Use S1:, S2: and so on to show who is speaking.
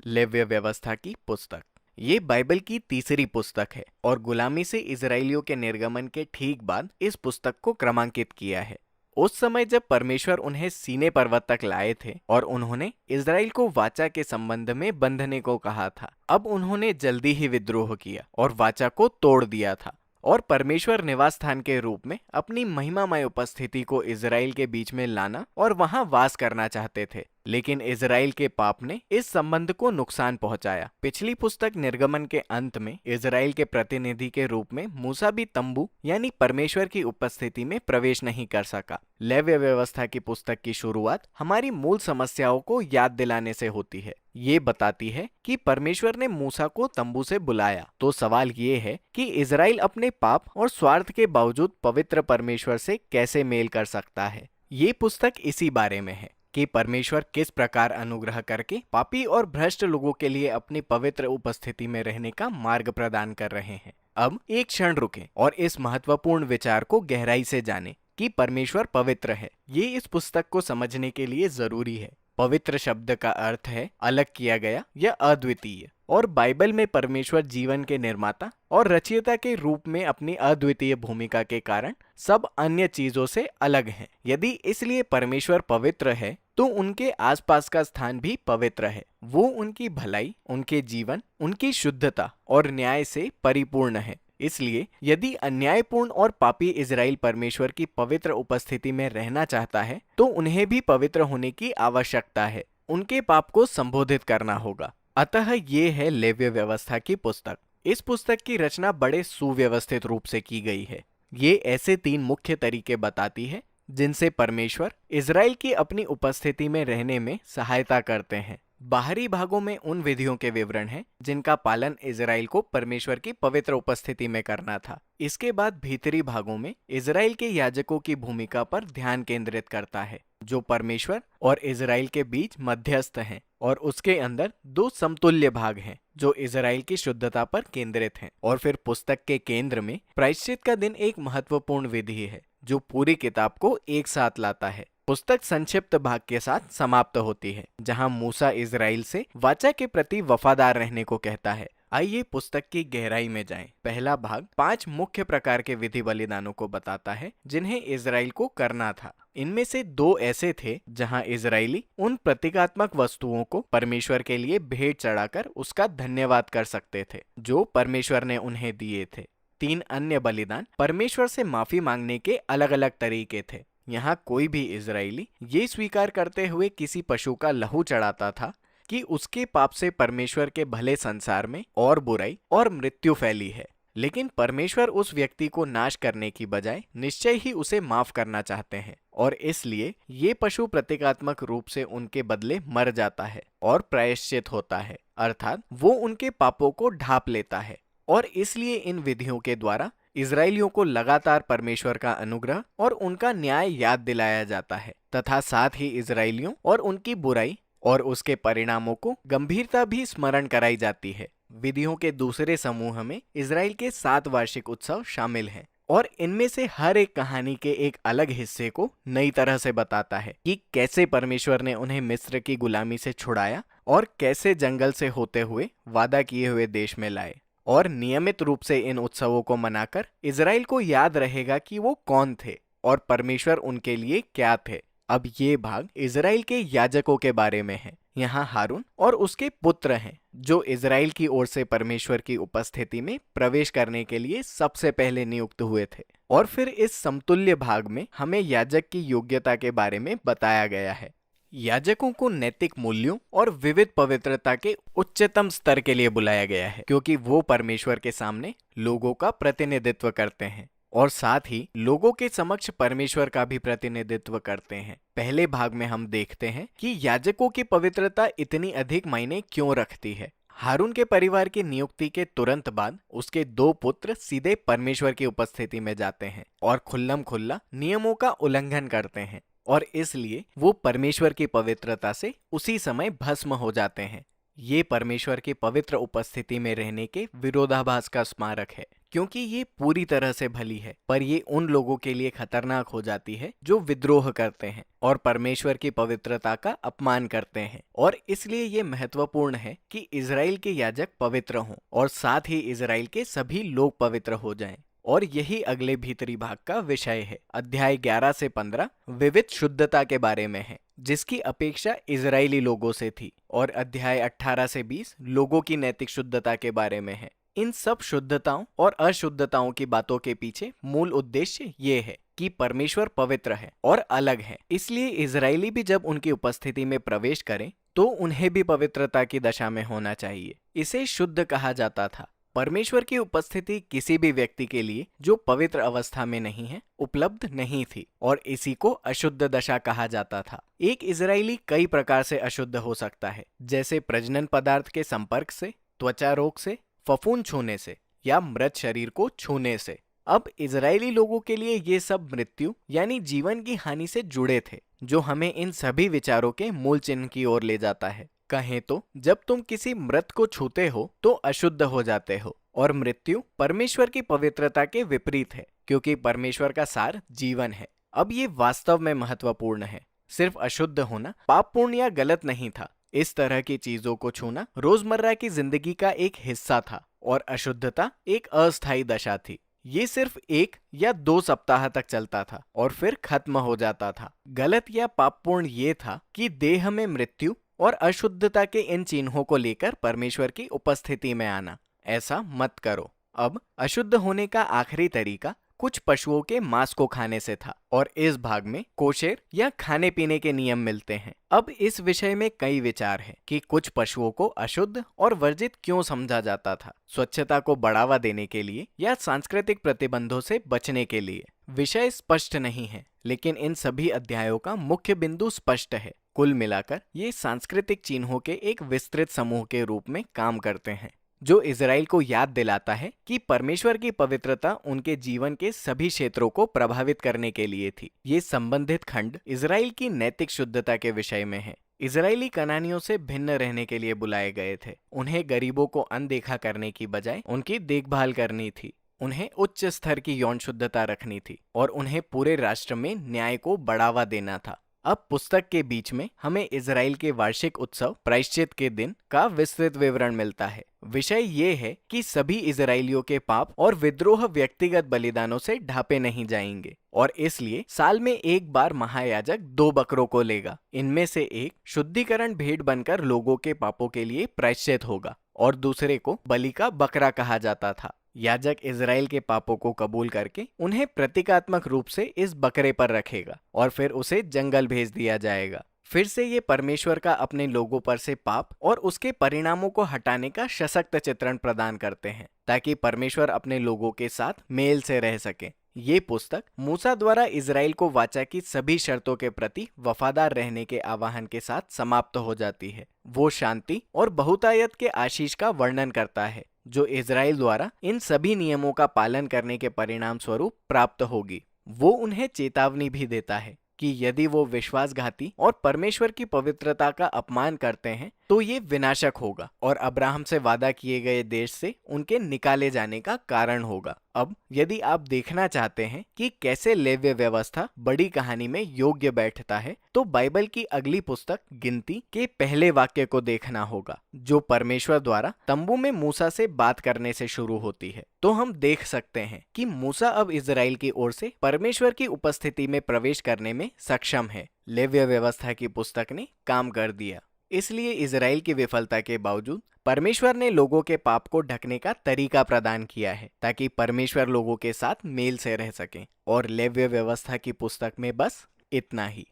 S1: लेव्य व्यवस्था की पुस्तक। ये बाइबल की तीसरी पुस्तक है और गुलामी से इजरायलियों के निर्गमन के ठीक बाद इस पुस्तक को क्रमांकित किया है। उस समय जब परमेश्वर उन्हें सीने पर्वत तक लाए थे और उन्होंने इजराइल को वाचा के संबंध में बंधने को कहा था, अब उन्होंने जल्दी ही विद्रोह किया और वाचा को तोड़ दिया था और परमेश्वर निवास स्थान के रूप में अपनी महिमामय उपस्थिति को इजराइल के बीच में लाना और वहां वास करना चाहते थे। लेकिन इजराइल के पाप ने इस संबंध को नुकसान पहुंचाया। पिछली पुस्तक निर्गमन के अंत में इजराइल के प्रतिनिधि के रूप में मूसा भी तंबू यानी परमेश्वर की उपस्थिति में प्रवेश नहीं कर सका। लेव्य व्यवस्था की पुस्तक की शुरुआत हमारी मूल समस्याओं को याद दिलाने से होती है। ये बताती है कि परमेश्वर ने मूसा को तंबू से बुलाया। तो सवाल ये है कि इजराइल अपने पाप और स्वार्थ के बावजूद पवित्र परमेश्वर से कैसे मेल कर सकता है। ये पुस्तक इसी बारे में है कि परमेश्वर किस प्रकार अनुग्रह करके पापी और भ्रष्ट लोगों के लिए अपनी पवित्र उपस्थिति में रहने का मार्ग प्रदान कर रहे हैं। अब एक क्षण रुकें और इस महत्वपूर्ण विचार को गहराई से जानें कि परमेश्वर पवित्र है। ये इस पुस्तक को समझने के लिए जरूरी है। पवित्र शब्द का अर्थ है अलग किया गया या अद्वितीय, और बाइबल में परमेश्वर जीवन के निर्माता और रचयिता के रूप में अपनी अद्वितीय भूमिका के कारण सब अन्य चीजों से अलग है। यदि इसलिए परमेश्वर पवित्र है तो उनके आसपास का स्थान भी पवित्र है। वो उनकी भलाई, उनके जीवन, उनकी शुद्धता और न्याय से परिपूर्ण है। इसलिए यदि अन्यायपूर्ण और पापी इजराइल परमेश्वर की पवित्र उपस्थिति में रहना चाहता है तो उन्हें भी पवित्र होने की आवश्यकता है। उनके पाप को संबोधित करना होगा। अतः ये है लेव्य व्यवस्था की पुस्तक। इस पुस्तक की रचना बड़े सुव्यवस्थित रूप से की गई है। ये ऐसे 3 मुख्य तरीके बताती है जिनसे परमेश्वर इजराइल की अपनी उपस्थिति में रहने में सहायता करते हैं। बाहरी भागों में उन विधियों के विवरण हैं जिनका पालन इजराइल को परमेश्वर की पवित्र उपस्थिति में करना था। इसके बाद भीतरी भागों में इजराइल के याजकों की भूमिका पर ध्यान केंद्रित करता है, जो परमेश्वर और इजराइल के बीच मध्यस्थ हैं, और उसके अंदर 2 समतुल्य भाग हैं जो इजराइल की शुद्धता पर केंद्रित हैं। और फिर पुस्तक के केंद्र में प्रायश्चित का दिन एक महत्वपूर्ण विधि है जो पूरी किताब को एक साथ लाता है। पुस्तक संक्षिप्त भाग के साथ समाप्त होती है जहां मूसा इजराइल से वाचा के प्रति वफादार रहने को कहता है। आइए पुस्तक की गहराई में जाएं। पहला भाग 5 मुख्य प्रकार के विधि बलिदानों को बताता है जिन्हें इजराइल को करना था। इनमें से 2 ऐसे थे जहां इजरायली उन प्रतीकात्मक वस्तुओं को परमेश्वर के लिए भेंट चढ़ाकर उसका धन्यवाद कर सकते थे जो परमेश्वर ने उन्हें दिए थे। 3 अन्य बलिदान परमेश्वर से माफी मांगने के अलग अलग तरीके थे। यहाँ कोई भी इजरायली ये स्वीकार करते हुए किसी पशु का लहू चढ़ाता था कि उसके पाप से परमेश्वर के भले संसार में और बुराई और मृत्यु फैली है। लेकिन परमेश्वर उस व्यक्ति को नाश करने की बजाय निश्चय ही उसे माफ करना चाहते हैं, और इसलिए ये पशु प्रतीकात्मक रूप से उनके बदले मर जाता है और प्रायश्चित होता है, अर्थात वो उनके पापों को ढांप लेता है। और इसलिए इन विधियों के द्वारा इजरायलियों को लगातार परमेश्वर का अनुग्रह और उनका न्याय याद दिलाया जाता है, तथा साथ ही इजरायलियों और उनकी बुराई और उसके परिणामों को गंभीरता भी स्मरण कराई जाती है। विधियों के दूसरे समूह में इजराइल के 7 वार्षिक उत्सव शामिल हैं, और इनमें से हर एक कहानी के एक अलग हिस्से को नई तरह से बताता है कि कैसे परमेश्वर ने उन्हें मिस्र की गुलामी से छुड़ाया और कैसे जंगल से होते हुए वादा किए हुए देश में लाए। और नियमित रूप से इन उत्सवों को मनाकर इजराइल को याद रहेगा कि वो कौन थे और परमेश्वर उनके लिए क्या थे। अब ये भाग इजराइल के याजकों के बारे में है। यहाँ हारून और उसके पुत्र हैं जो इजराइल की ओर से परमेश्वर की उपस्थिति में प्रवेश करने के लिए सबसे पहले नियुक्त हुए थे। और फिर इस समतुल्य भाग में हमें याजक की योग्यता के बारे में बताया गया है। याजकों को नैतिक मूल्यों और विविध पवित्रता के उच्चतम स्तर के लिए बुलाया गया है, क्योंकि वो परमेश्वर के सामने लोगों का प्रतिनिधित्व करते हैं और साथ ही लोगों के समक्ष परमेश्वर का भी प्रतिनिधित्व करते हैं। पहले भाग में हम देखते हैं कि याजकों की पवित्रता इतनी अधिक मायने क्यों रखती है। हारून के परिवार की नियुक्ति के तुरंत बाद उसके 2 पुत्र सीधे परमेश्वर की उपस्थिति में जाते हैं और खुल्लम खुल्ला नियमों का उल्लंघन करते हैं, और इसलिए वो परमेश्वर की पवित्रता से उसी समय भस्म हो जाते हैं। ये परमेश्वर की पवित्र उपस्थिति में रहने के विरोधाभास का स्मारक है, क्योंकि ये पूरी तरह से भली है, पर ये उन लोगों के लिए खतरनाक हो जाती है जो विद्रोह करते हैं और परमेश्वर की पवित्रता का अपमान करते हैं। और इसलिए ये महत्वपूर्ण है कि इजराइल के याजक पवित्र हों और साथ ही इजराइल के सभी लोग पवित्र हो जाएं। और यही अगले भीतरी भाग का विषय है। अध्याय 11 से 15 विविध शुद्धता के बारे में है, जिसकी अपेक्षा इजरायली लोगों से थी, और अध्याय 18 से 20 लोगों की नैतिक शुद्धता के बारे में है। इन सब शुद्धताओं और अशुद्धताओं की बातों के पीछे मूल उद्देश्य ये है कि परमेश्वर पवित्र है और अलग है, इसलिए इजरायली भी जब उनकी उपस्थिति में प्रवेश करें तो उन्हें भी पवित्रता की दशा में होना चाहिए। इसे शुद्ध कहा जाता था। परमेश्वर की उपस्थिति किसी भी व्यक्ति के लिए जो पवित्र अवस्था में नहीं है उपलब्ध नहीं थी, और इसी को अशुद्ध दशा कहा जाता था। एक इजरायली कई प्रकार से अशुद्ध हो सकता है, जैसे प्रजनन पदार्थ के संपर्क से, त्वचा रोग से, फफूंद छूने से या मृत शरीर को छूने से। अब इजरायली लोगों के लिए ये सब मृत्यु यानी जीवन की हानि से जुड़े थे, जो हमें इन सभी विचारों के मूल चिन्ह की ओर ले जाता है। कहें तो जब तुम किसी मृत को छूते हो तो अशुद्ध हो जाते हो, और मृत्यु परमेश्वर की पवित्रता के विपरीत है, क्योंकि परमेश्वर का सार जीवन है। अब ये वास्तव में महत्वपूर्ण है। सिर्फ अशुद्ध होना पापपूर्ण या गलत नहीं था। इस तरह की चीजों को छूना रोजमर्रा की जिंदगी का एक हिस्सा था, और अशुद्धता एक अस्थायी दशा थी। ये सिर्फ 1 या 2 सप्ताह तक चलता था और फिर खत्म हो जाता था। गलत या पापपूर्ण ये था कि देह में मृत्यु और अशुद्धता के इन चिन्हों को लेकर परमेश्वर की उपस्थिति में आना। ऐसा मत करो। अब अशुद्ध होने का आखिरी तरीका कुछ पशुओं के मांस को खाने से था, और इस भाग में कोशेर या खाने पीने के नियम मिलते हैं। अब इस विषय में कई विचार हैं कि कुछ पशुओं को अशुद्ध और वर्जित क्यों समझा जाता था, स्वच्छता को बढ़ावा देने के लिए या सांस्कृतिक प्रतिबंधों से बचने के लिए। विषय स्पष्ट नहीं है, लेकिन इन सभी अध्यायों का मुख्य बिंदु स्पष्ट है। कुल मिलाकर ये सांस्कृतिक चिन्हों के एक विस्तृत समूह के रूप में काम करते हैं, जो इजराइल को याद दिलाता है कि परमेश्वर की पवित्रता उनके जीवन के सभी क्षेत्रों को प्रभावित करने के लिए थी। ये संबंधित खंड इजराइल की नैतिक शुद्धता के विषय में है। इजरायली कनानियों से भिन्न रहने के लिए बुलाए गए थे। उन्हें गरीबों को अनदेखा करने की बजाय उनकी देखभाल करनी थी। उन्हें उच्च स्तर की यौन शुद्धता रखनी थी, और उन्हें पूरे राष्ट्र में न्याय को बढ़ावा देना था। अब पुस्तक के बीच में हमें इजराइल के वार्षिक उत्सव प्रायश्चित के दिन का विस्तृत विवरण मिलता है। विषय ये है कि सभी इजरायलियों के पाप और विद्रोह व्यक्तिगत बलिदानों से ढांपे नहीं जाएंगे, और इसलिए साल में एक बार महायाजक 2 बकरों को लेगा। इनमें से एक शुद्धिकरण भेंट बनकर लोगों के पापों के लिए प्रायश्चित होगा, और दूसरे को बलि का बकरा कहा जाता था। याजक इजराइल के पापों को कबूल करके उन्हें प्रतीकात्मक रूप से इस बकरे पर रखेगा, और फिर उसे जंगल भेज दिया जाएगा। फिर से ये परमेश्वर का अपने लोगों पर से पाप और उसके परिणामों को हटाने का सशक्त चित्रण प्रदान करते हैं, ताकि परमेश्वर अपने लोगों के साथ मेल से रह सके। ये पुस्तक मूसा द्वारा इजराइल को वाचा की सभी शर्तों के प्रति वफादार रहने के आह्वान के साथ समाप्त हो जाती है। वो शांति और बहुतायत के आशीष का वर्णन करता है, जो इजराइल द्वारा इन सभी नियमों का पालन करने के परिणाम स्वरूप प्राप्त होगी। वो उन्हें चेतावनी भी देता है कि यदि वो विश्वासघाती और परमेश्वर की पवित्रता का अपमान करते हैं तो ये विनाशक होगा और अब्राहम से वादा किए गए देश से उनके निकाले जाने का कारण होगा। अब यदि आप देखना चाहते हैं कि कैसे लेव्य व्यवस्था बड़ी कहानी में योग्य बैठता है, तो बाइबल की अगली पुस्तक गिनती के पहले वाक्य को देखना होगा, जो परमेश्वर द्वारा तंबू में मूसा से बात करने से शुरू होती है। तो हम देख सकते हैं कि मूसा अब इजराइल की ओर से परमेश्वर की उपस्थिति में प्रवेश करने में सक्षम है। लेव्य व्यवस्था की पुस्तक ने काम कर दिया। इसलिए इजराइल की विफलता के बावजूद परमेश्वर ने लोगों के पाप को ढकने का तरीका प्रदान किया है, ताकि परमेश्वर लोगों के साथ मेल से रह सकें। और लेव्य व्यवस्था की पुस्तक में बस इतना ही।